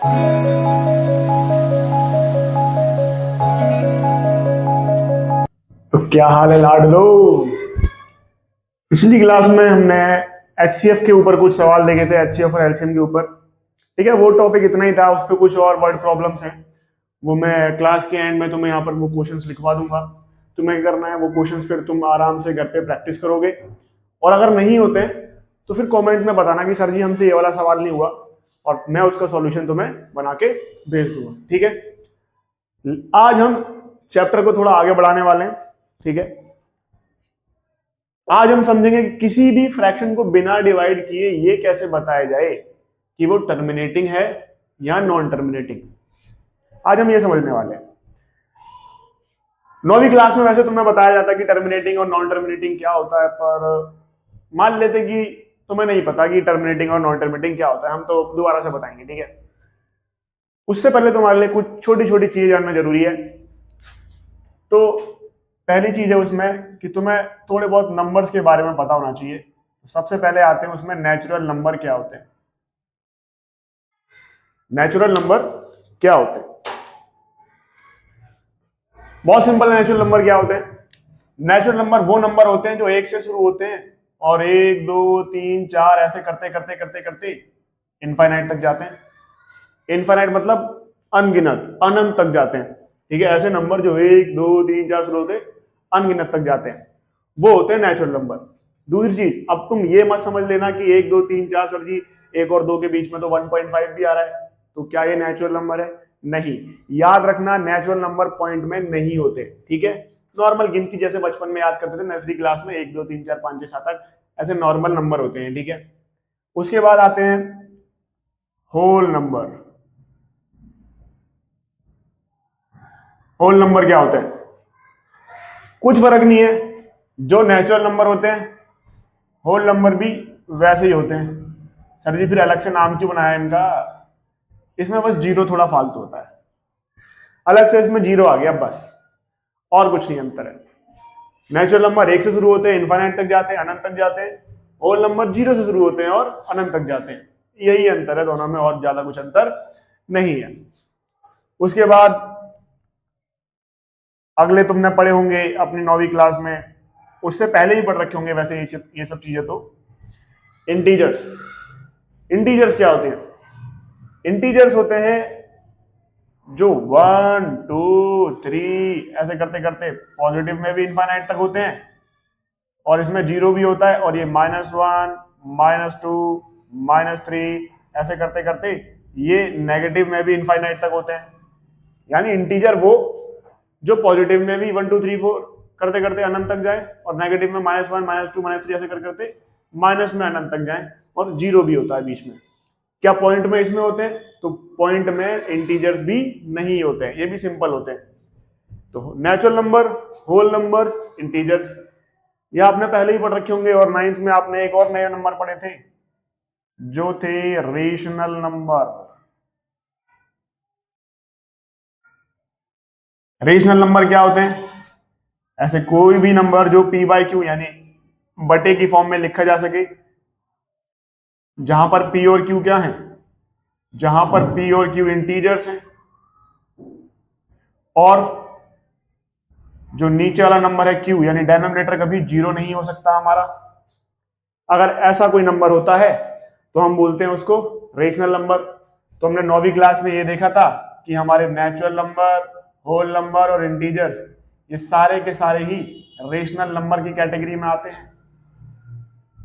तो क्या हाल है लाडलो। पिछली क्लास में हमने एचसीएफ के ऊपर कुछ सवाल देखे थे, एचसीएफ और एलसीएम के ऊपर। ठीक है, वो टॉपिक इतना ही था, उस पर कुछ और वर्ड प्रॉब्लम्स हैं। वो मैं क्लास के एंड में तुम्हें यहाँ पर वो क्वेश्चंस लिखवा दूंगा। तुम्हें क्या करना है, वो क्वेश्चंस फिर तुम आराम से घर पे प्रैक्टिस करोगे। और अगर नहीं होते तो फिर कमेंट में बताना कि सर जी हमसे ये वाला सवाल नहीं हुआ, और मैं उसका सॉल्यूशन तुम्हें बना के भेज दूंगा। ठीक है, आज हम चैप्टर को थोड़ा आगे बढ़ाने वाले हैं। ठीक है, आज हम समझेंगे कि किसी भी फ्रैक्शन को बिना डिवाइड किए ये कैसे बताया जाए कि वो टर्मिनेटिंग है या नॉन टर्मिनेटिंग। आज हम ये समझने वाले हैं। 9वीं क्लास में वैसे तुम्हें बताया जाता है कि टर्मिनेटिंग और नॉन टर्मिनेटिंग क्या होता है, पर मान लेते कि तुम्हें नहीं पता कि टर्मिनेटिंग और नॉन टर्मिनेटिंग क्या होता है, हम तो दोबारा से बताएंगे। ठीक है, उससे पहले तुम्हारे लिए कुछ छोटी छोटी चीजें जानना जरूरी है। तो पहली चीज है उसमें कि तुम्हें थोड़े बहुत नंबर्स के बारे में पता होना चाहिए। सबसे पहले आते हैं उसमें नेचुरल नंबर क्या होते हैं। नेचुरल नंबर क्या होते हैं? बहुत सिंपल। नेचुरल नंबर क्या होते हैं? नेचुरल नंबर वो नंबर होते हैं जो 1 से शुरू होते हैं और 1 2 3 4 ऐसे करते करते करते करते इनफाइनाइट तक जाते हैं। इनफाइनाइट मतलब अनगिनत, अनंत तक जाते हैं। ठीक है, ऐसे नंबर जो 1 2 3 4 शुरू होते अनगिनत तक जाते हैं, वो होते हैं नेचुरल नंबर। दूसरी चीज, अब तुम ये मत समझ लेना कि 1 2 3 4 सर जी 1 और 2 के बीच में तो 1.5 भी आ रहा है, तो क्या ये नेचुरल नंबर है? नहीं। याद रखना, नेचुरल नंबर पॉइंट में नहीं होते। ठीक है, नॉर्मल गिनती जैसे बचपन में याद करते थे नर्सरी क्लास में, 1 2 3 4 5 6 7 8 ऐसे नॉर्मल नंबर होते हैं। ठीक है, उसके बाद आते हैं होल नंबर। होल नंबर क्या होते हैं? कुछ फर्क नहीं है, जो नेचुरल नंबर होते हैं होल नंबर भी वैसे ही होते हैं। सर जी फिर अलग से नाम क्यों बनाया इनका? इसमें बस जीरो थोड़ा फालतू होता है, अलग से इसमें जीरो आ गया बस, और कुछ नहीं अंतर है। नेचुरल नंबर 1 से शुरू होते हैं, इनफाइनाइट तक जाते हैं, अनंत तक जाते हैं। होल नंबर 0 से शुरू होते हैं और अनंत तक जाते हैं। यही अंतर है दोनों में, और ज्यादा कुछ अंतर नहीं है। उसके बाद अगले तुमने पढ़े होंगे अपनी 9वीं क्लास में, उससे पहले ही पढ़ रखे होंगे वैसे ये सब चीजें तो। इंटीजर्स। इंटीजर्स क्या होते हैं? इंटीजर्स होते हैं जो 1 2 3 ऐसे करते करते पॉजिटिव में भी इनफाइनाइट तक होते हैं, और इसमें जीरो भी होता है, और ये -1 -2 -3 ऐसे करते करते ये नेगेटिव में भी इनफाइनाइट तक होते हैं। यानी इंटीजर वो जो पॉजिटिव में भी 1 2 3 4 करते करते अनंत तक जाए, और नेगेटिव में -1 -2 -3 ऐसे करते करते माइनस में अनंत तक जाए, और जीरो भी होता है बीच में। क्या पॉइंट में इसमें होते हैं? तो पॉइंट में इंटीजर्स भी नहीं होते हैं, ये भी सिंपल होते हैं। तो natural number, whole number, integers, ये आपने पहले ही पढ़ रखे होंगे। और 9th में आपने एक और नए नंबर पढ़े थे जो थे रेशनल नंबर। रेशनल नंबर क्या होते हैं? ऐसे कोई भी नंबर जो p बाई क्यू यानी बटे की फॉर्म में लिखा जा सके, जहां पर p और q क्या है? जहां पर p और q इंटीजर्स हैं, और जो नीचे वाला नंबर है q यानी डिनोमिनेटर कभी जीरो नहीं हो सकता हमारा। अगर ऐसा कोई नंबर होता है तो हम बोलते हैं उसको रेशनल नंबर। तो हमने 9वीं क्लास में ये देखा था कि हमारे नेचुरल नंबर, होल नंबर और इंटीजर्स ये सारे के सारे ही रेशनल नंबर की कैटेगरी में आते हैं।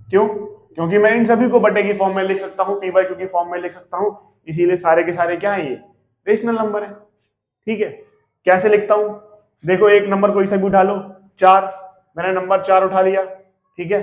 क्यों? क्योंकि मैं इन सभी को बटे की फॉर्म में लिख सकता हूं, p बाई क्यू की फॉर्म में लिख सकता हूं, इसीलिए सारे के सारे क्या है? ये रेशनल नंबर है। ठीक है, कैसे लिखता हूं? देखो, एक नंबर कोई सा भी उठा लो, 4, मैंने नंबर 4 उठा लिया। ठीक है,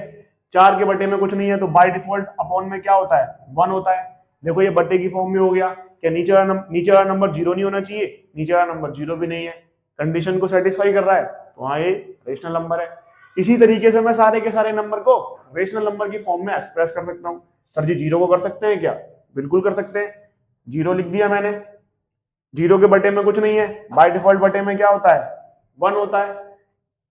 4 के बटे में कुछ नहीं है, तो बाय डिफॉल्ट अपॉन में क्या होता है? 1 होता है। देखो ये बटे की फॉर्म में हो गया। क्या नीचे वाला नंबर जीरो नहीं होना चाहिए? नीचे वाला नंबर जीरो भी नहीं है, कंडीशन को सेटिस्फाई कर रहा है, तो हाँ ये रेशनल नंबर है। इसी तरीके से मैं सारे के सारे नंबर को रेशनल नंबर की फॉर्म में एक्सप्रेस कर सकता हूं। सर जी जीरो को कर सकते हैं क्या? बिल्कुल कर सकते हैं। जीरो लिख दिया मैंने, जीरो के बटे में कुछ नहीं है, बाय डिफॉल्ट बटे में क्या होता है? 1 होता है।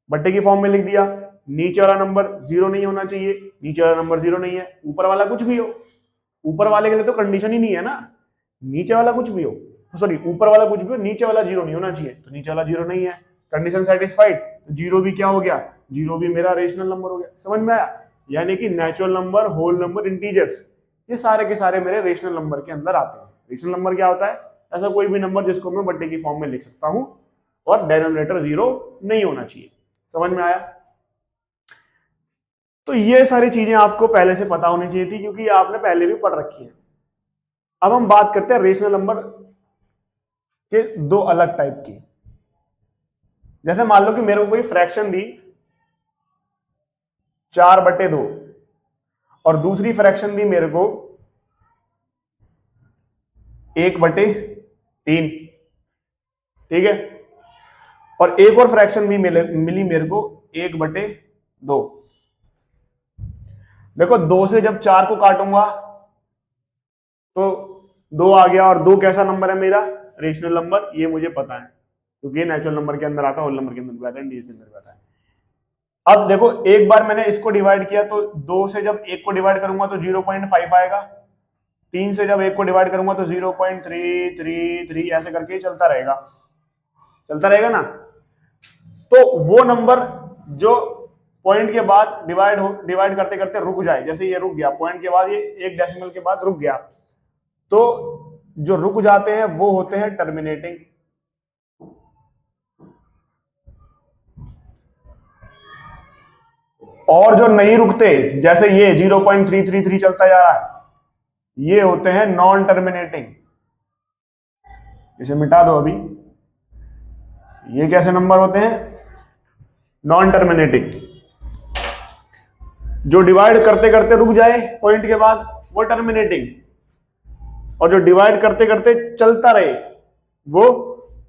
बटे की फॉर्म में लिख दिया। नीचे वाला नंबर जीरो नहीं होना चाहिए, नीचे वाला नंबर जीरो नहीं है, ऊपर वाला कुछ भी हो। ऊपर वाले के लिए तो कंडीशन ही नहीं है ना, नीचे वाला कुछ भी हो, सॉरी ऊपर वाला कुछ भी हो, नीचे वाला जीरो नहीं होना चाहिए, तो नीचे वाला जीरो नहीं है, कंडीशन सेटिस्फाइड, तो जीरो भी क्या हो गया, जीरो भी मेरा रेशनल नंबर हो गया। समझ में आया? यानी कि natural number, whole number, integers, ये सारे के सारे मेरे रेशनल नंबर के अंदर आते हैं। रेशनल नंबर क्या होता है? ऐसा कोई भी नंबर जिसको मैं बट्टे की फॉर्म में लिख सकता हूं और डिनोमिनेटर जीरो नहीं होना चाहिए। समझ में आया? तो ये सारी चीजें आपको पहले से पता होनी चाहिए थी, क्योंकि आपने पहले भी पढ़ रखी है। अब हम बात करते हैं रेशनल नंबर के दो अलग टाइप की। जैसे मान लो कि मेरे को कोई फ्रैक्शन दी 4/2 और दूसरी फ्रैक्शन दी मेरे को 1/3, ठीक है, और एक और फ्रैक्शन भी मिली मेरे को 1/2। देखो 2 से जब 4 को काटूंगा तो 2 आ गया, और 2 कैसा नंबर है मेरा? रेशनल नंबर, ये मुझे पता है क्योंकि ये नेचुरल नंबर के अंदर आता है, होल नंबर के अंदर भी आता है, इंटीजर के अंदर भी आता है। अब देखो एक बार मैंने इसको डिवाइड किया तो 2 से जब 1 को डिवाइड करूंगा तो 0.5 आएगा, 3 से जब 1 को डिवाइड करूंगा तो 0.333 ऐसे करके चलता रहेगा ना। तो वो नंबर जो पॉइंट के बाद डिवाइड करते करते रुक जाए, जैसे ये रुक गया पॉइंट के बाद, ये एक डेसिमल के बाद रुक गया, तो जो रुक जाते हैं वो होते हैं टर्मिनेटिंग। और जो नहीं रुकते, जैसे ये 0.333 चलता जा रहा है, ये होते हैं नॉन टर्मिनेटिंग। इसे मिटा दो अभी। ये कैसे नंबर होते हैं? Non terminating. जो डिवाइड करते करते रुक जाए पॉइंट के बाद वो टर्मिनेटिंग, और जो डिवाइड करते करते चलता रहे वो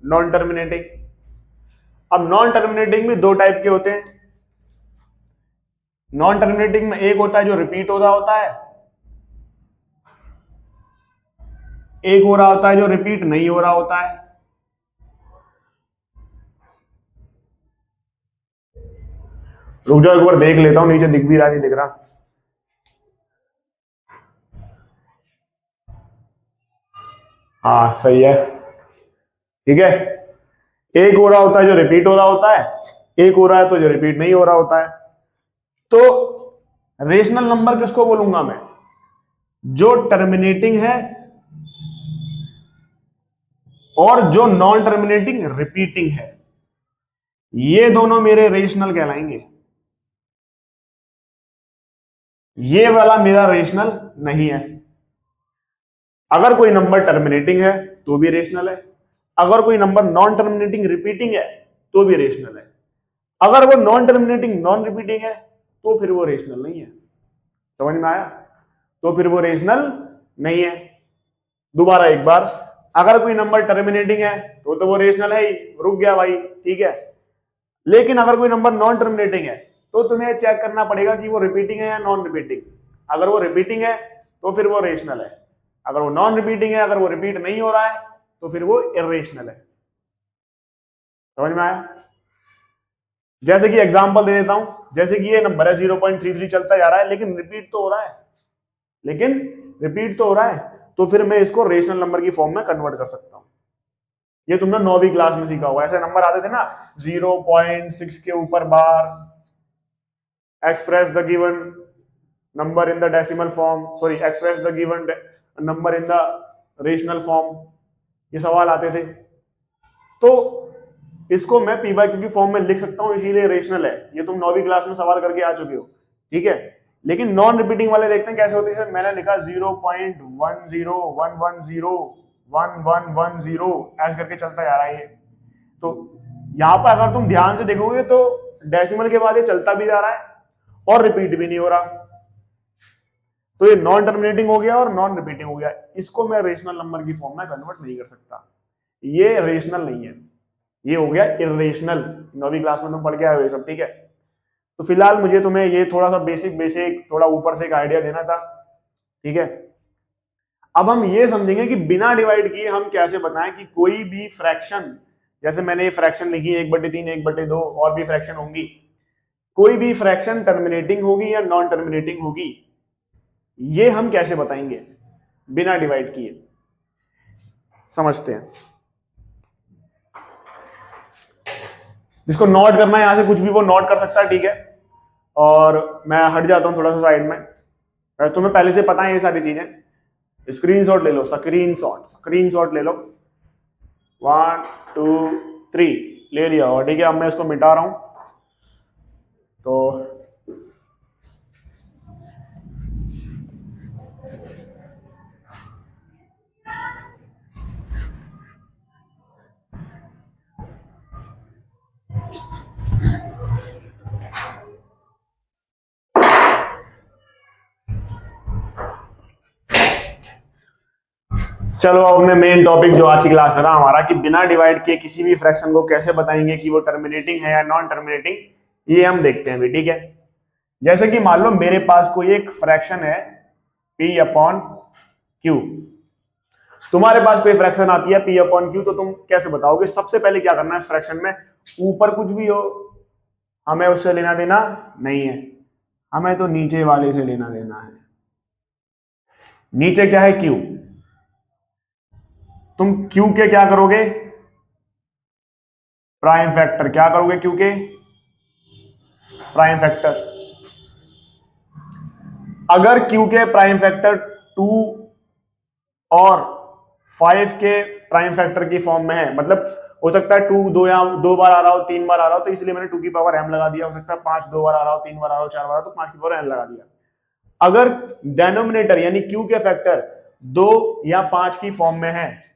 नॉन टर्मिनेटिंग। अब नॉन टर्मिनेटिंग में दो टाइप के होते हैं। नॉन टर्मिनेटिंग में एक होता है जो रिपीट हो रहा होता है, एक हो रहा होता है जो रिपीट नहीं हो रहा होता है। रुक जाओ एक बार देख लेता हूं, नीचे दिख भी रहा नहीं दिख रहा। हाँ सही है, ठीक है। एक हो रहा होता है जो रिपीट हो रहा होता है, एक हो रहा है तो जो रिपीट नहीं हो रहा होता है। तो रेशनल नंबर किसको बोलूंगा मैं? जो टर्मिनेटिंग है और जो नॉन टर्मिनेटिंग रिपीटिंग है, ये दोनों मेरे रेशनल कहलाएंगे। ये वाला मेरा रेशनल नहीं है। अगर कोई नंबर टर्मिनेटिंग है तो भी रेशनल है, अगर कोई नंबर नॉन टर्मिनेटिंग रिपीटिंग है तो भी रेशनल है। अगर वो नॉन टर्मिनेटिंग नॉन रिपीटिंग है तो फिर वो रेशनल नहीं है। समझ में आया? तो फिर वो रेशनल नहीं है। दोबारा एक बार, अगर कोई नंबर टर्मिनेटिंग है तो वो रेशनल है ही, रुक गया भाई, ठीक है। लेकिन अगर कोई नंबर नॉन टर्मिनेटिंग है तो तुम्हें चेक करना पड़ेगा कि वो रिपीटिंग है या नॉन रिपीटिंग। अगर वो रिपीटिंग है तो फिर वो रेशनल है, अगर वो नॉन रिपीटिंग है, अगर वो रिपीट नहीं हो रहा है तो फिर वो इर्रेशनल है। समझ में आया? जैसे कि एग्जांपल दे देता हूं, जैसे कि ये नंबर है 0.33 चलता जा रहा है, लेकिन रिपीट तो हो रहा है, तो फिर मैं इसको रेशनल नंबर की फॉर्म में कन्वर्ट कर सकता हूं। ये तुमने 9वीं क्लास में सीखा हुआ, ऐसे नंबर आते थे ना 0.6 के ऊपर bar, express the given number in the decimal form, sorry express the given number in the rational form, ये सवाल आते थे। तो इसको मैं पी बाई क्यू की फॉर्म में लिख सकता हूं, इसीलिए रेशनल है। ये तुम 9वीं क्लास में सवाल करके आ चुके हो, ठीक है। लेकिन नॉन रिपीटिंग वाले देखते हैं कैसे होते हैं। मैंने लिखा 0.10110110 ऐसे करके चलता जा रहा है ये। तो यहां पर अगर तुम ध्यान से देखोगे तो डेसिमल के बाद ये चलता भी जा रहा है और रिपीट भी नहीं हो रहा, तो ये नॉन टर्मिनेटिंग हो गया और नॉन रिपीटिंग हो गया। इसको मैं रेशनल नंबर की फॉर्म में कन्वर्ट नहीं कर सकता, ये रेशनल नहीं है, ये हो गया इर्रेशनल। 9वीं क्लास में तुम पढ़ के आए हो ये सब, ठीक है। तो फिलहाल मुझे तुम्हें ये थोड़ा सा बेसिक थोड़ा ऊपर से एक आइडिया देना था, ठीक है। अब हम ये समझेंगे कि बिना डिवाइड किए हम कैसे बताएं कि कोई भी फ्रैक्शन, जैसे मैंने ये फ्रैक्शन लिखी 1/3 1/2 और भी फ्रैक्शन होंगी, कोई भी फ्रैक्शन टर्मिनेटिंग होगी या नॉन टर्मिनेटिंग होगी, ये हम कैसे बताएंगे बिना डिवाइड किए। समझते हैं। जिसको नोट करना है यहां से कुछ भी वो नोट कर सकता है, ठीक है। और मैं हट जाता हूं थोड़ा सा साइड में। वैसे तुम्हें पहले से पता है ये सारी चीजें। स्क्रीनशॉट ले लो, स्क्रीनशॉट ले लो। 1 2 3 ले लिया और ठीक है। अब मैं इसको मिटा रहा हूं। तो चलो अब अपने मेन टॉपिक जो आज की क्लास में था हमारा कि बिना डिवाइड किए किसी भी फ्रैक्शन को कैसे बताएंगे कि वो टर्मिनेटिंग है या नॉन टर्मिनेटिंग, ये हम देखते हैं भी, ठीक है। जैसे कि मान लो मेरे पास कोई एक फ्रैक्शन है P अपॉन Q। तुम्हारे पास कोई फ्रैक्शन आती है P अपॉन Q, तो तुम कैसे बताओगे? सबसे पहले क्या करना है इस फ्रैक्शन में, ऊपर कुछ भी हो हमें उससे लेना देना नहीं है, हमें तो नीचे वाले से लेना देना है। नीचे क्या है? Q। तुम Q के क्या करोगे? Prime factor. क्या करोगे Q के? Prime factor. अगर Q के प्राइम फैक्टर 2 और 5 के प्राइम फैक्टर की फॉर्म में है, मतलब हो सकता है 2 दो बार आ रहा हो, 3 बार आ रहा हो, तो इसलिए मैंने 2 की पावर m लगा दिया। हो सकता है 5 दो बार आ रहा हो, 3 बार आ रहा हो, 4 बार आ रहा हो, तो 5 की पावर n लगा दिया। अगर डेनोमिनेटर यानी Q के फैक्टर 2 या 5 की फॉर्म में है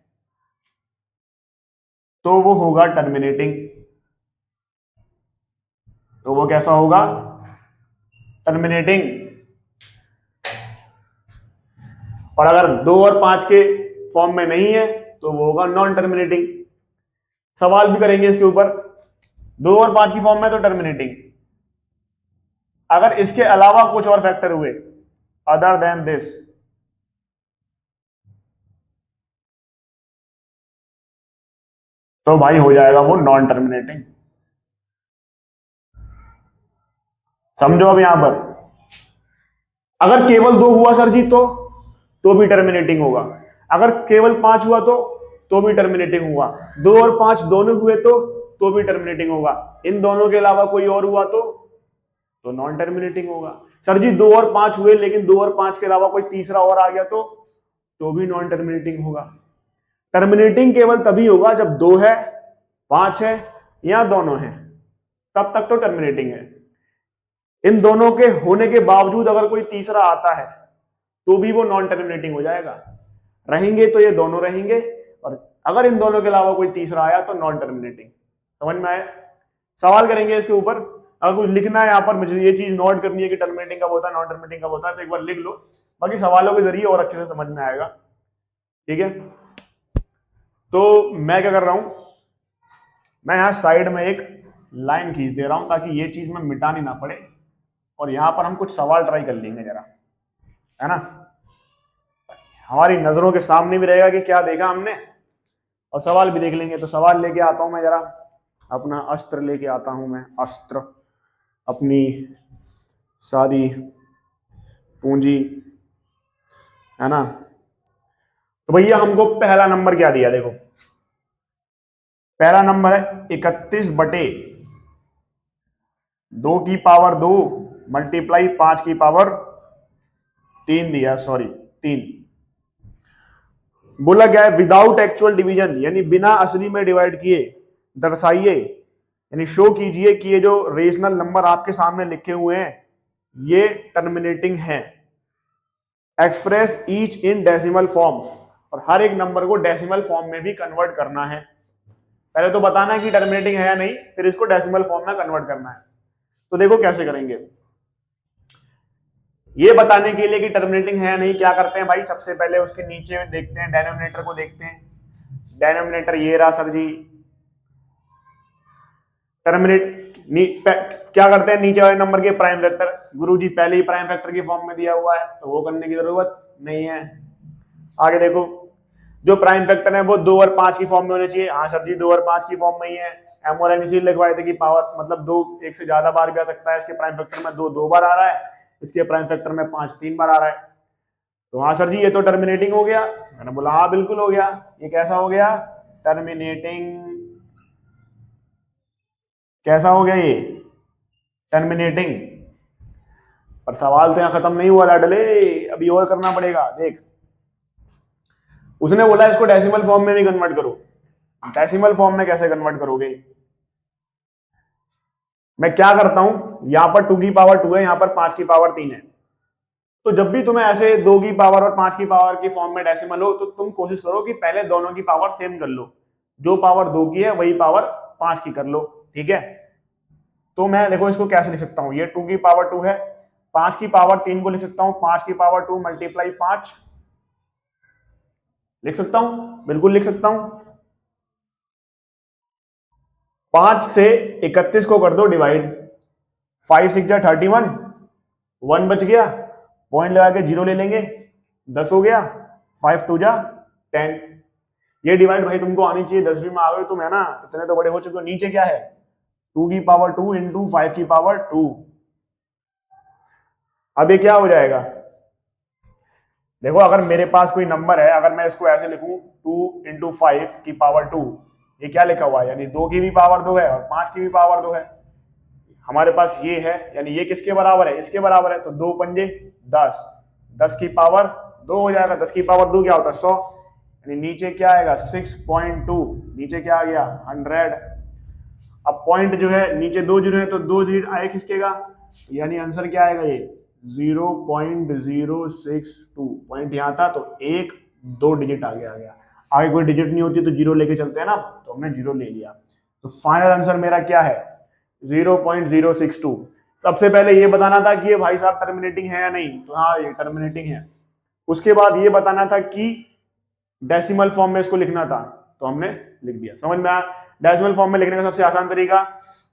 तो वो होगा टर्मिनेटिंग। तो वो कैसा होगा? टर्मिनेटिंग। और अगर 2 और 5 के फॉर्म में नहीं है तो वो होगा नॉन टर्मिनेटिंग। सवाल भी करेंगे इसके ऊपर। 2 और 5 की फॉर्म में तो टर्मिनेटिंग, अगर इसके अलावा कुछ और फैक्टर हुए अदर देन दिस तो भाई हो जाएगा वो नॉन टर्मिनेटिंग। समझो अब यहां पर अगर केवल 2 हुआ सर जी तो भी टर्मिनेटिंग होगा। अगर केवल 5 हुआ तो भी टर्मिनेटिंग होगा। 2 और 5 दोनों हुए तो भी टर्मिनेटिंग होगा। इन दोनों के अलावा कोई और हुआ तो नॉन टर्मिनेटिंग होगा। सर जी 2 और 5 हुए लेकिन 2 और 5 के अलावा कोई तीसरा और आ गया तो भी नॉन टर्मिनेटिंग होगा। टर्मिनेटिंग केवल तभी होगा जब 2 है, 5 है या दोनों है, तब तक तो टर्मिनेटिंग है। इन दोनों के होने के बावजूद अगर कोई तीसरा आता है तो भी वो नॉन टर्मिनेटिंग हो जाएगा। रहेंगे तो ये दोनों रहेंगे, और अगर इन दोनों के अलावा कोई तीसरा आया तो नॉन टर्मिनेटिंग। समझ में आया? सवाल करेंगे इसके ऊपर। अगर कुछ लिखना है यहाँ पर, मुझे ये चीज नोट करनी है कि टर्मिनेटिंग कब होता है, नॉन टर्मिनेटिंग कब होता है, तो एक बार लिख लो। बाकी सवालों के जरिए और अच्छे से समझ में आएगा, ठीक है। तो मैं क्या कर रहा हूं, मैं यहां साइड में एक लाइन खींच दे रहा हूं ताकि ये चीज में मिटानी ना पड़े, और यहां पर हम कुछ सवाल ट्राई कर लेंगे जरा, है ना। हमारी नजरों के सामने भी रहेगा कि क्या देखा हमने, और सवाल भी देख लेंगे। तो सवाल लेके आता हूं मैं, जरा अपना अस्त्र लेके आता हूं मैं, अस्त्र, अपनी सारी पूंजी, है ना। तो भैया हमको पहला नंबर क्या दिया? देखो पहला नंबर है 31/2 की पावर 2 मल्टीप्लाई 5 की पावर 3 दिया, सॉरी 3। बोला क्या है? विदाउट एक्चुअल डिवीजन, यानी बिना असली में डिवाइड किए दर्शाइए, यानी शो कीजिए कि ये जो रेशनल नंबर आपके सामने लिखे हुए हैं ये टर्मिनेटिंग है। Express each in decimal form, और हर एक नंबर को डेसिमल फॉर्म में भी कन्वर्ट करना है। पहले तो बताना है कि टर्मिनेटिंग है या नहीं, फिर इसको डेसिमल फॉर्म में कन्वर्ट करना है। तो देखो कैसे करेंगे। ये बताने के लिए कि टर्मिनेटिंग है या नहीं, क्या करते हैं भाई, सबसे पहले उसके नीचे देखते हैं, डेनोमिनेटर को देखते हैं। डेनोमिनेटर ये रहा सर जी। टर्मिनेट क्या करते हैं, नीचे वाले नंबर के प्राइम फैक्टर। गुरुजी पहले ही प्राइम फैक्टर की फॉर्म में दिया हुआ है तो वो करने की जरूरत नहीं है। आगे देखो, जो प्राइम फैक्टर है वो 2 और 5 की फॉर्म में होने चाहिए। हाँ सर जी 2 और 5 की फॉर्म में ही है। एम और एन इसीलिए लिखवाए थे कि पावर मतलब 2 एक से ज्यादा बार भी आ सकता है। इसके प्राइम फैक्टर में 2 2 बार आ रहा है, इसके प्राइम फैक्टर में 5 3 बार आ रहा है। तो हाँ सर जी ये तो टर्मिनेटिंग हो गया। मैंने बोला हाँ बिल्कुल हो गया। ये कैसा हो गया? टर्मिनेटिंग। कैसा हो गया ये? टर्मिनेटिंग। पर सवाल तो यहां खत्म नहीं हुआ लाडले, अभी और करना पड़ेगा। देख, उसने बोला इसको डेसिमल फॉर्म में भी कन्वर्ट करो। डेसिमल फॉर्म में कैसे कन्वर्ट करोगे? मैं क्या करता हूं, यहां पर 2 की पावर 2 है, यहां पर 5 की पावर 3 है। तो जब भी तुम्हें ऐसे 2 की पावर और 5 की पावर की फॉर्म में डेसिमल हो, तो तुम कोशिश करो कि पहले दोनों की पावर सेम कर लो। जो पावर 2 की है वही पावर 5 की कर लो। ठीक है? तो मैं देखो इसको कैसे लिख सकता हूं, ये 2 की पावर 2 है, 5 की पावर 3 को लिख सकता हूं 5 की पावर 2 मल्टीप्लाई 5। लिख सकता हूं, बिल्कुल लिख सकता हूं। 5 से 31 को कर दो डिवाइड, 5 6 जा 31, 1 बच गया, पॉइंट लगा के 0 ले लेंगे, 10 हो गया, 5 2 जा 10। ये डिवाइड भाई तुमको आनी चाहिए, 10वीं में आ गए तुम, है ना, इतने तो बड़े हो चुके हो। नीचे क्या है? 2 की पावर 2 इंटू 5 की पावर 2। अब ये क्या हो जाएगा? देखो अगर मेरे पास कोई नंबर है, अगर मैं इसको ऐसे लिखूं 2 इंटू 5 की पावर 2, ये क्या लिखा हुआ है? यानी 2 की भी पावर 2 है और 5 की भी पावर 2 है। हमारे पास ये है, यानी ये किसके बराबर है? इसके बराबर है। तो 2 पंजे 10, 10 की पावर 2 हो जाएगा। 10 की पावर 2 क्या होता है? 100। यानी नीचे क्या आएगा? 6.2। नीचे क्या आ गया? 100। अब पॉइंट जो है, नीचे 2 जीरो है तो 2 जीरो आए खिसकेगा, यानी आंसर क्या आएगा? ये 0.062 पॉइंट यहां था, तो 1 2 डिजिट आगे आ गया। आगे कोई डिजिट नहीं होती तो 0 लेके चलते हैं ना, तो हमने 0 ले लिया। तो फाइनल आंसर मेरा क्या है? 0.062। सबसे पहले ये बताना था कि ये भाई साहब टर्मिनेटिंग है या नहीं, तो हाँ ये टर्मिनेटिंग है। उसके बाद ये बताना था कि डेसिमल फॉर्म में इसको लिखना था, तो हमने लिख दिया। समझ में आया? डेसिमल फॉर्म में लिखने का सबसे आसान तरीका,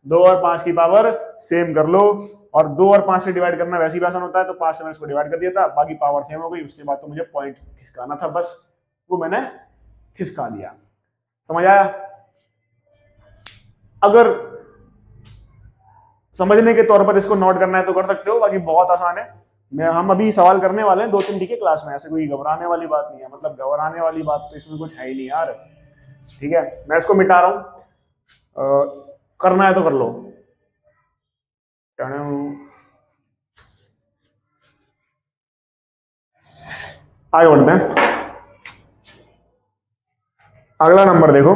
2 और 5 की पावर सेम कर लो, और 2 और 5 से डिवाइड करना वैसे भी आसान होता है, तो 5 से मैंने इसको डिवाइड कर दिया था, बाकी पावर सेम हो गई। उसके बाद तो मुझे पॉइंट खिसकाना था, बस वो मैंने खिसका दिया। समझ आया? अगर समझने के तौर पर इसको नोट करना है तो कर सकते हो, बाकी बहुत आसान है। हम अभी सवाल करने वाले हैं 2-3 ठीक है क्लास में, ऐसे कोई घबराने वाली बात नहीं है। मतलब घबराने वाली बात तो इसमें कुछ है ही नहीं यार। ठीक है, मैं इसको मिटा रहा हूं, करना है तो कर लो। आगे बढ़ते हैं। अगला नंबर देखो,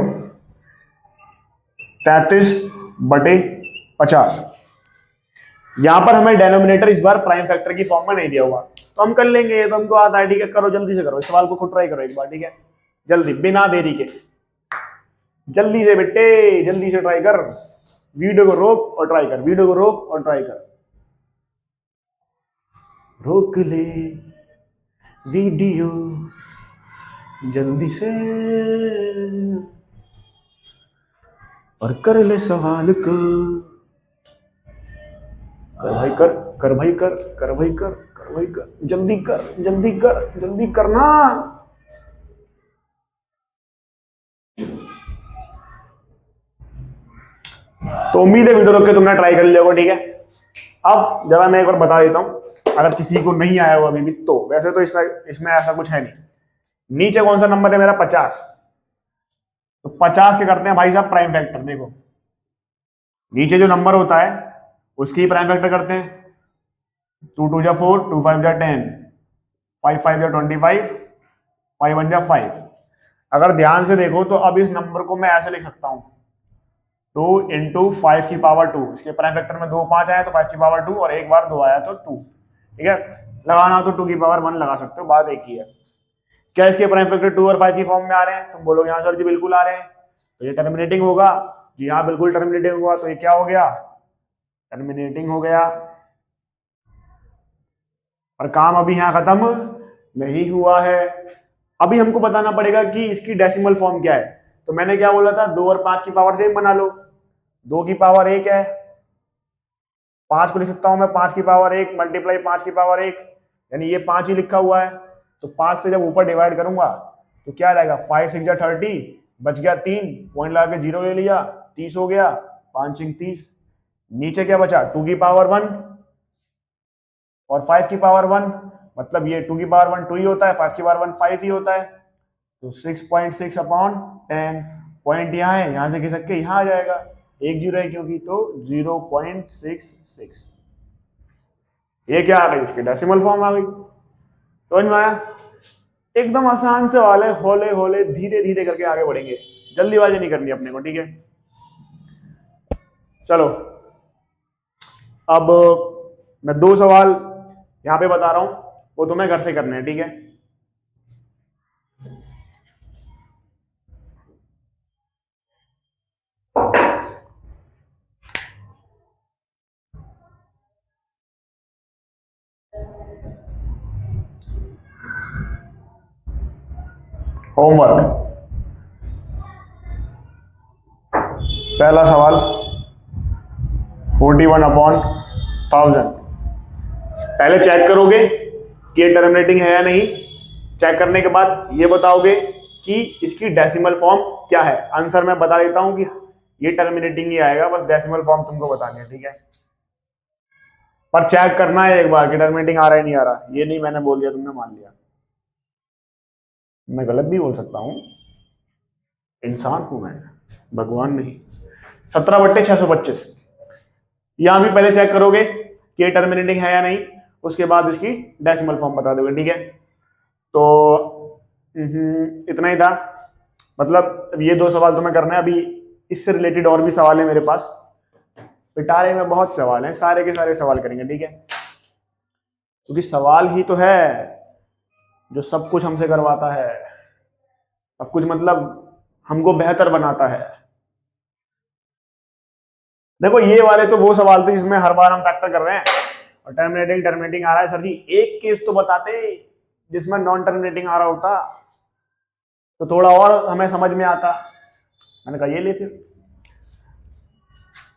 33/50। यहां पर हमें डेनोमिनेटर इस बार प्राइम फैक्टर की फॉर्म में नहीं दिया हुआ, तो हम कर लेंगे। ये तो हमको आता है। ठीक है, करो जल्दी से करो इस सवाल को, खुद ट्राई करो एक बार। ठीक है, जल्दी, बिना देरी के, जल्दी से बेटे, जल्दी से ट्राई कर। वीडियो को रोक और ट्राई कर, वीडियो को रोक और ट्राई कर। रोक ले वीडियो जल्दी से और कर ले सवाल को। कर भाई कर, कर भाई कर, कर भाई कर, कर भाई कर, जल्दी कर, जल्दी कर, जल्दी करना। तो उम्मीद है वीडियो रोक के तुमने ट्राई कर लिया होगा। ठीक है, अब जरा मैं एक बार बता देता हूं, अगर किसी को नहीं आया हुआ अभी भी, तो वैसे तो इसमें ऐसा कुछ है नहीं। नीचे कौन सा नंबर है मेरा? 50। तो 50 के करते हैं भाई साहब प्राइम फैक्टर। देखो नीचे जो नंबर होता है उसकी प्राइम फैक्टर करते हैं। 2 2 जा 4, 2 5 जा 10, 5 5 जा 25, 5 1 जा 5। अगर ध्यान से देखो तो अब इस नंबर को मैं ऐसे लिख सकता हूं, 2 इंटू 5 की पावर 2। इसके प्राइम फैक्टर में 2 5 आया तो 5 की पावर 2, और एक बार 2 आया तो 2। ठीक है, लगाना हो तो 2 की पावर 1 लगा सकते हो, बात एक ही है। क्या इसके प्राइम फैक्टर 2 और 5 की फॉर्म में आ रहे हैं? तुम बोलोगे हाँ सर जी बिल्कुल आ रहे हैं। तो ये टर्मिनेटिंग होगा जी, हाँ बिल्कुल टर्मिनेटिंग होगा। तो ये क्या हो गया? टर्मिनेटिंग हो गया। और काम अभी यहां खत्म नहीं हुआ है। अभी हमको बताना पड़ेगा कि इसकी डेसिमल फॉर्म क्या है। तो मैंने क्या बोला था, 2 और 5 की पावर सेम बना लो। 2 की पावर 1 है, 5 को लिख सकता हूं मैं 5 की पावर 1 मल्टीप्लाई 5 की पावर 1, यानी ये 5 ही लिखा हुआ है। तो 5 से जब ऊपर डिवाइड करूंगा तो क्या रहेगा? 5 6 जा 30, बच गया 3, पॉइंट लगा के 0 ले लिया, 30 हो गया, 5 6 30। नीचे क्या बचा? 2 की पावर 1 और 5 की पावर 1, मतलब ये 2 की पावर 1 2 ही होता है, 5 की पावर 1 5 ही होता है, तो 6.6 अपॉन 10, पॉइंट यहाँ है, यहां से खिसक के यहाँ आ जाएगा, एक जीरो है क्योंकि, तो 0.66। ये क्या आ गई, इसकी डेसिमल फॉर्म आ गई। समझ में आया? एकदम आसान सवाल है, हौले हौले धीरे धीरे करके आगे बढ़ेंगे, जल्दीबाजी नहीं करनी अपने को, ठीक है। चलो अब मैं 2 सवाल यहां पे बता रहा हूं, वो तुम्हें घर से करने हैं, ठीक है। होमवर्क, पहला सवाल 41 अपॉन 1000। पहले चेक करोगे कि ये टर्मिनेटिंग है या नहीं, चेक करने के बाद ये बताओगे कि इसकी डेसिमल फॉर्म क्या है। आंसर मैं बता देता हूं कि ये टर्मिनेटिंग ही आएगा, बस डेसिमल फॉर्म तुमको बतानी है, ठीक है। पर चेक करना है एक बार कि टर्मिनेटिंग आ रहा है नहीं आ रहा, ये नहीं मैंने बोल दिया तुमने मान लिया, मैं गलत भी बोल सकता हूं, इंसान हूं मैं, भगवान नहीं। 17/625, यहां भी पहले चेक करोगे कि ये टर्मिनेटिंग है या नहीं, उसके बाद इसकी डेसिमल फॉर्म बता दोगे, ठीक है। तो इतना ही था, मतलब ये 2 सवाल तुम्हें करना है। अभी इससे रिलेटेड और भी सवाल है मेरे पास, पिटारे में बहुत सवाल हैं, सारे के सारे सवाल करेंगे, ठीक है। क्योंकि सवाल ही तो है जो सब कुछ हमसे करवाता है, सब कुछ मतलब हमको बेहतर बनाता है। देखो ये वाले तो वो सवाल थे जिसमें हर बार हम फैक्टर कर रहे हैं, और टर्मिनेटिंग टर्मिनेटिंग आ रहा है, सर जी एक केस तो बताते जिसमें नॉन टर्मिनेटिंग आ रहा होता, तो थोड़ा और हमें समझ में आता। मैंने कहा ये ले फिर,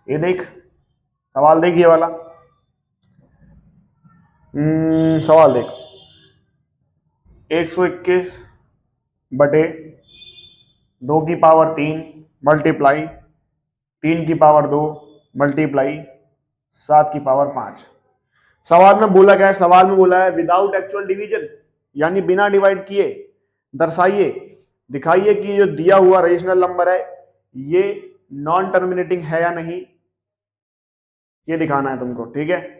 ये देख सवाल, देख ये वाला सवाल देख, 121 बटे 2 की पावर 3 मल्टीप्लाई 3 की पावर 2 मल्टीप्लाई 7 की पावर 5। सवाल में बोला क्या है, सवाल में बोला है विदाउट एक्चुअल डिवीजन, यानी बिना डिवाइड किए दर्शाइए, दिखाइए कि जो दिया हुआ रेशनल नंबर है ये नॉन टर्मिनेटिंग है या नहीं, ये दिखाना है तुमको, ठीक है।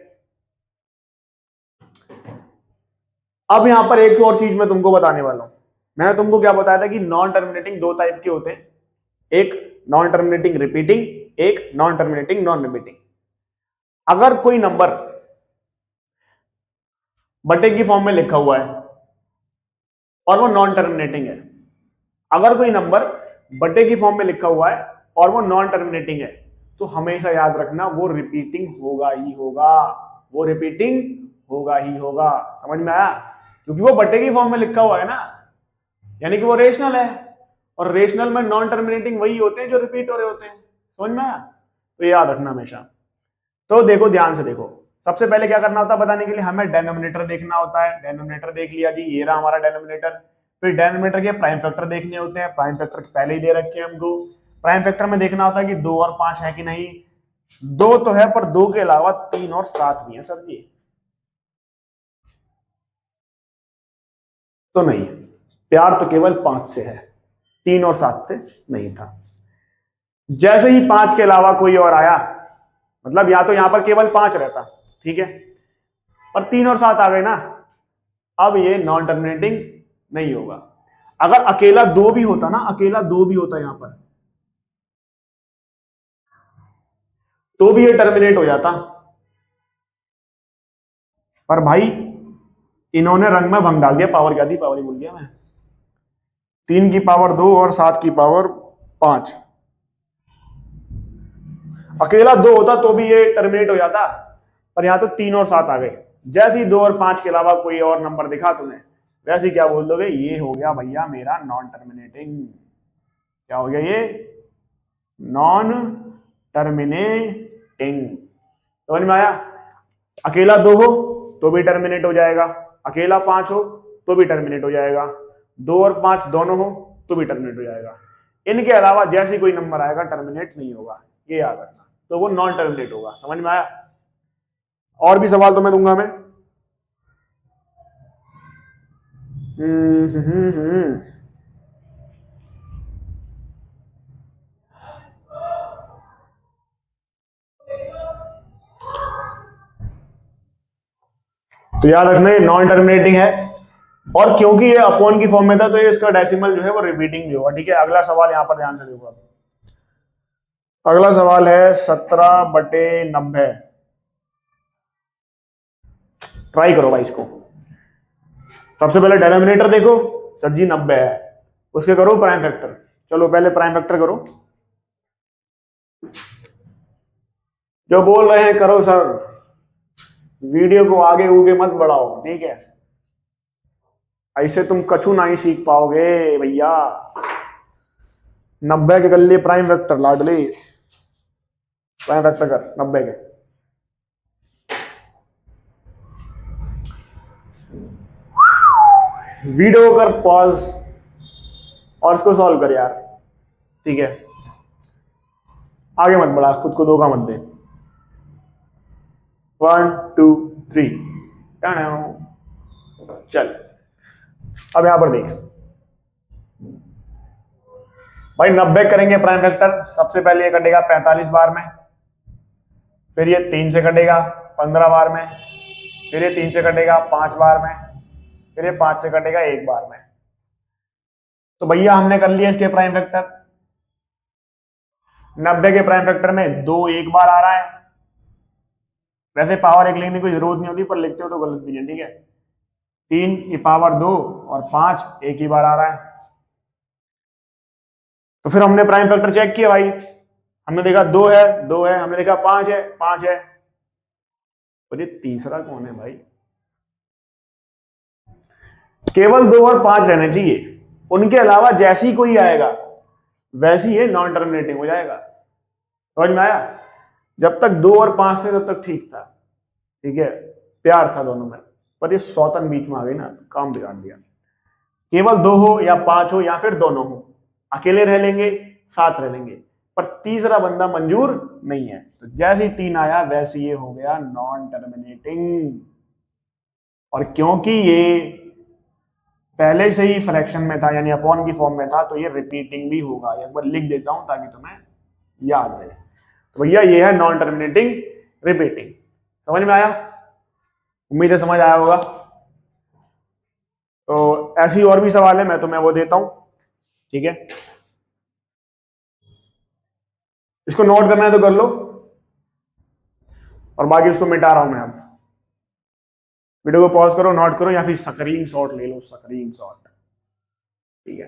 अब यहां पर एक और चीज मैं तुमको बताने वाला हूं। मैंने तुमको क्या बताया था कि नॉन टर्मिनेटिंग 2 टाइप के होते हैं, एक नॉन टर्मिनेटिंग रिपीटिंग, एक नॉन टर्मिनेटिंग नॉन रिपीटिंग। अगर कोई नंबर बटे की फॉर्म में लिखा हुआ है और वो नॉन टर्मिनेटिंग है, अगर कोई नंबर बटे की फॉर्म में लिखा हुआ है और वो नॉन टर्मिनेटिंग है, तो हमेशा याद रखना वो रिपीटिंग होगा ही होगा, वो रिपीटिंग होगा ही होगा। समझ में आया? क्योंकि वो बटे की फॉर्म में लिखा हुआ है ना, यानी कि वो रेशनल है, और रेशनल में नॉन टर्मिनेटिंग वही होते हैं जो रिपीट हो रहे होते हैं। समझ में आया? तो याद रखना हमेशा। तो देखो ध्यान से देखो, सबसे पहले क्या करना होता है बताने के लिए, हमें डेनोमिनेटर देखना होता है। डेनोमिनेटर देख लिया जी, ये रहा हमारा डेनोमिनेटर। फिर डेनोमिनेटर के प्राइम फैक्टर देखने होते हैं, प्राइम फैक्टर पहले ही दे रखे हैं हमको। प्राइम फैक्टर में देखना होता है कि 2 और 5 है कि नहीं, 2 तो है पर 2 के अलावा 3 और 7 भी है सर जी, तो नहीं, प्यार तो केवल 5 से है, 3 और 7 से नहीं था। जैसे ही 5 के अलावा कोई और आया, मतलब या तो यहां पर केवल 5 रहता, ठीक है, पर 3 और 7 आ गए ना, अब ये नॉन टर्मिनेटिंग नहीं होगा। अगर अकेला 2 भी होता ना, अकेला 2 भी होता यहां पर, तो भी ये टर्मिनेट हो जाता। पर भाई इन्होंने रंग में भंग डाल दिया, पावर क्या दी, पावर ही भूल गया मैं, 3 की पावर 2 और 7 की पावर 5। अकेला 2 होता तो भी ये टर्मिनेट हो जाता, पर यहां तो 3 और 7 आ गए। जैसे ही 2 और 5 के अलावा कोई और नंबर दिखा तुम्हें, वैसे ही क्या बोल दोगे, ये हो गया भैया मेरा नॉन टर्मिनेटिंग। क्या हो गया ये? Non terminating. समझ में आया? अकेला 2 हो तो भी टर्मिनेट हो जाएगा, अकेला 5 हो तो भी टर्मिनेट हो जाएगा, 2 और 5 दोनों हो तो भी टर्मिनेट हो जाएगा। इनके अलावा जैसे कोई नंबर आएगा टर्मिनेट नहीं होगा, ये याद रखना, तो वो नॉन टर्मिनेट होगा। समझ में आया? और भी सवाल तो मैं दूंगा मैं। तो याद रखना ये नॉन टर्मिनेटिंग है, और क्योंकि ये अपॉन की फॉर्म में था तो ये इसका डेसिमल जो है वो रिपीटिंग भी होगा। ठीक है, अगला सवाल यहां पर ध्यान से देखो। अगला सवाल है 17/90। ट्राई करो भाई इसको। सबसे पहले डेनोमिनेटर देखो, सर जी 90 है, उसके करो प्राइम फैक्टर। चलो पहले प्राइम फैक्टर करो, जो बोल रहे हैं करो सर, वीडियो को आगे उगे मत बढ़ाओ, ठीक है? ऐसे तुम कछु नहीं सीख पाओगे भैया। 90 के कर लिए प्राइम फैक्टर, लाडली प्राइम फैक्टर कर 90 के। वीडियो कर पॉज और इसको सॉल्व कर यार, ठीक है? आगे मत बढ़ा, खुद को धोखा मत दे। 1 2 3 चल। अब यहां पर देख भाई, 90 करेंगे प्राइम फैक्टर। सबसे पहले ये कटेगा 45 बार में, फिर ये 3 से कटेगा 15 बार में, फिर ये 3 से कटेगा 5 बार में, फिर ये 5 से कटेगा 1 बार में। तो भैया हमने कर लिया इसके प्राइम फैक्टर। 90 के प्राइम फैक्टर में 2 1 बार आ रहा है। वैसे पावर 1 लिखने की जरूरत नहीं होती, पर लिखते हो तो गलत भी नहीं, ठीक है? 3 की पावर 2 और 5 एक ही बार आ रहा है। तो फिर हमने प्राइम फैक्टर चेक किया भाई, हमने देखा 2 है 2 है, हमने देखा 5 है 5 है, और ये तीसरा कौन है भाई? केवल 2 और 5 रहने चाहिए, उनके अलावा जैसे ही कोई आएगा वैसे ही ये नॉन टर्मिनेटिंग हो जाएगा। समझ में आया? जब तक 2 और 5 थे तब तक ठीक था, ठीक है, प्यार था दोनों में, पर ये सौतन बीच में आ गई ना, तो काम बिगाड़ दिया। केवल 2 हो या 5 हो या फिर दोनों हो, अकेले रह लेंगे साथ रह लेंगे, पर तीसरा बंदा मंजूर नहीं है। तो जैसे ही 3 आया वैसे ये हो गया नॉन टर्मिनेटिंग। और क्योंकि ये पहले से ही फ्रैक्शन में था, यानी अपॉन की फॉर्म में था, तो ये रिपीटिंग भी होगा। एक बार लिख देता हूं ताकि तुम्हें याद रहे। तो भैया ये है नॉन टर्मिनेटिंग रिपीटिंग। समझ में आया? उम्मीद है समझ आया होगा। तो ऐसी और भी सवाल है, मैं तुम्हें वो देता हूं, ठीक है? इसको नोट करना है तो कर लो, और बाकी उसको मिटा रहा हूं मैं। अब वीडियो को पॉज करो, नोट करो, या फिर स्क्रीन शॉट ले लो, स्क्रीन शॉट, ठीक है?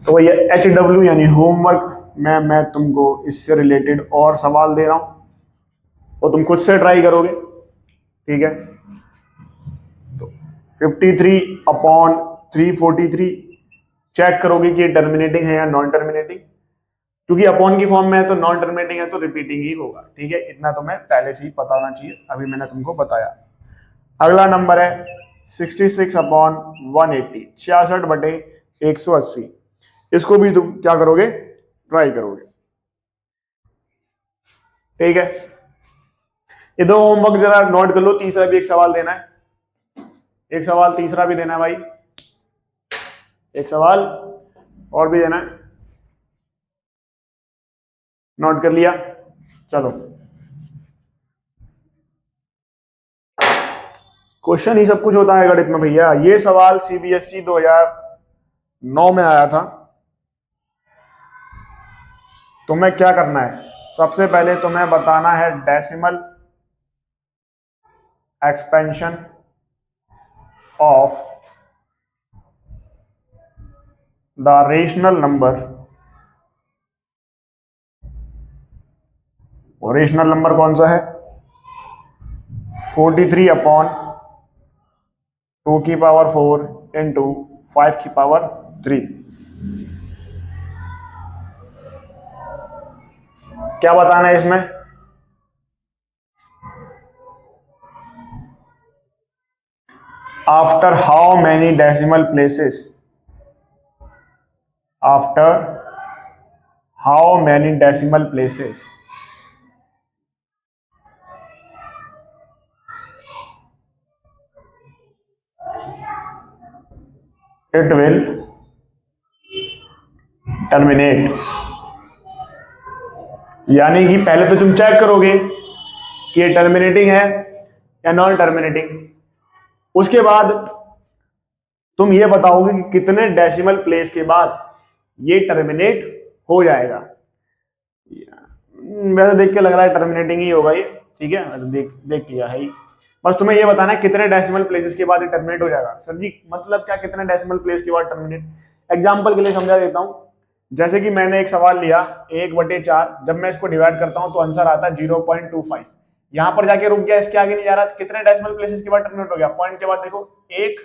तो ये HW यानी होमवर्क में मैं तुमको इससे रिलेटेड और सवाल दे रहा हूं, और तुम खुद से ट्राई करोगे, ठीक है? तो 53/343 चेक करोगे कि टर्मिनेटिंग है या नॉन टर्मिनेटिंग। क्योंकि अपॉन की फॉर्म में है तो नॉन टर्मिनेटिंग है तो रिपीटिंग ही होगा, ठीक है? इतना तुम्हें पहले से ही पता होना चाहिए, अभी मैंने तुमको बताया। अगला नंबर है 66/180, 66/180। इसको भी तुम क्या करोगे? ट्राई करोगे, ठीक है? ये दो होमवर्क जरा नोट कर लो। तीसरा भी एक सवाल देना है, एक सवाल तीसरा भी देना है भाई, एक सवाल और भी देना है। नोट कर लिया? चलो, क्वेश्चन ही सब कुछ होता है गणित में भैया। ये सवाल CBSE 2009 में आया था। तुम्हें क्या करना है? सबसे पहले तुम्हें बताना है decimal expansion of the rational number. और रेशनल नंबर कौन सा है? 43/2⁴ इंटू 5�3। क्या बताना है इसमें? After how many decimal places, after how many decimal places it will terminate. यानी कि पहले तो तुम चेक करोगे कि ये टर्मिनेटिंग है या नॉन टर्मिनेटिंग, उसके बाद तुम ये बताओगे कि कितने डेसिमल प्लेस के बाद ये टर्मिनेट हो जाएगा। वैसे देख के लग रहा है टर्मिनेटिंग ही होगा ये, ठीक है, वैसे देख किया है ही। बस तुम्हें ये बताना है कितने डेसिमल प्लेसेस के बाद ये टर्मिनेट हो जाएगा। सर जी मतलब क्या, कितने डेसिमल प्लेस के बाद टर्मिनेट? एग्जांपल के लिए समझा देता हूं। जैसे कि मैंने एक सवाल लिया 1/4, जब मैं इसको डिवाइड करता हूं तो आंसर आता है 0.25। यहां पर जाके रुक गया, इसके आगे नहीं जा रहा। कितने डेसिमल प्लेसेस के बाद टर्मिनेट हो गया? पॉइंट के बाद देखो 1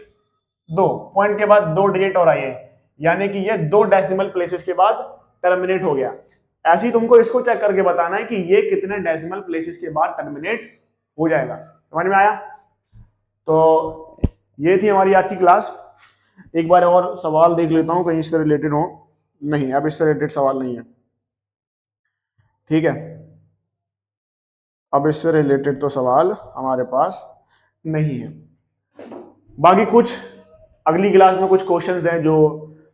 2, पॉइंट के बाद 2 डिजिट और आई है, यानी कि ये 2 डेसिमल प्लेसेस के बाद टर्मिनेट हो गया। ऐसे ही तुमको इसको चेक करके बताना है कि ये कितने डेसिमल प्लेसेस के बाद टर्मिनेट हो जाएगा। समझ में आया? तो ये थी हमारी आज की क्लास। एक बार और सवाल देख लेता हूं कहीं इससे रिलेटेड हो। नहीं, अब इससे रिलेटेड सवाल नहीं है, ठीक है, अब इससे रिलेटेड तो सवाल हमारे पास नहीं है। बाकी कुछ अगली क्लास में कुछ क्वेश्चंस हैं जो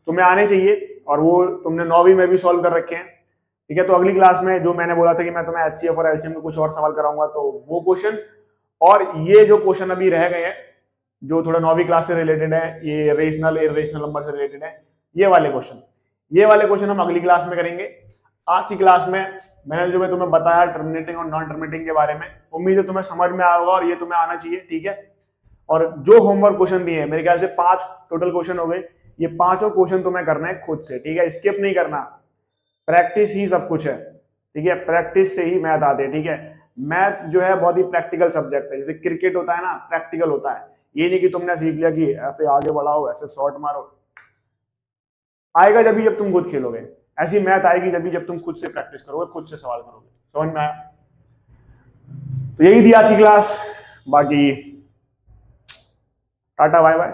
तुम्हें आने चाहिए और वो तुमने 9वीं में भी सॉल्व कर रखे हैं, ठीक है। तो अगली क्लास में जो मैंने बोला था कि मैं तुम्हें एचसीएफ और एलसीएम में कुछ और सवाल कराऊंगा, तो वो क्वेश्चन और ये जो क्वेश्चन अभी रह गए हैं जो थोड़ा 9वीं क्लास से रिलेटेड है, ये रेशनल इरेशनल नंबर से रिलेटेड है, ये वाले क्वेश्चन हम अगली क्लास में करेंगे। आज की क्लास में मैंने जो मैं तुम्हें बताया टर्मिनेटिंग और नॉन टर्मिनेटिंग के बारे में, उम्मीद है तुम्हें समझ में आया होगा और ये तुम्हें आना चाहिए, ठीक है। और जो होमवर्क क्वेश्चन दिए हैं, मेरे ख्याल से 5 टोटल क्वेश्चन हो गए, ये 5 क्वेश्चन तुम्हें करना है खुद से, ठीक है, स्किप नहीं करना। प्रैक्टिस ही सब कुछ है, ठीक है, प्रैक्टिस से ही मैथ आते हैं, ठीक है। मैथ जो है बहुत ही प्रैक्टिकल सब्जेक्ट है, जैसे क्रिकेट होता है ना, प्रैक्टिकल होता है। ये नहीं कि तुमने सीख लिया कि ऐसे आगे बढ़ाओ, ऐसे शॉट मारो। आएगा जब तुम खुद खेलोगे, ऐसी मैथ आएगी जब तुम खुद से प्रैक्टिस करोगे, खुद से सवाल करोगे। समझ में आया? तो यही थी आज की क्लास। बाकी टाटा बाय बाय।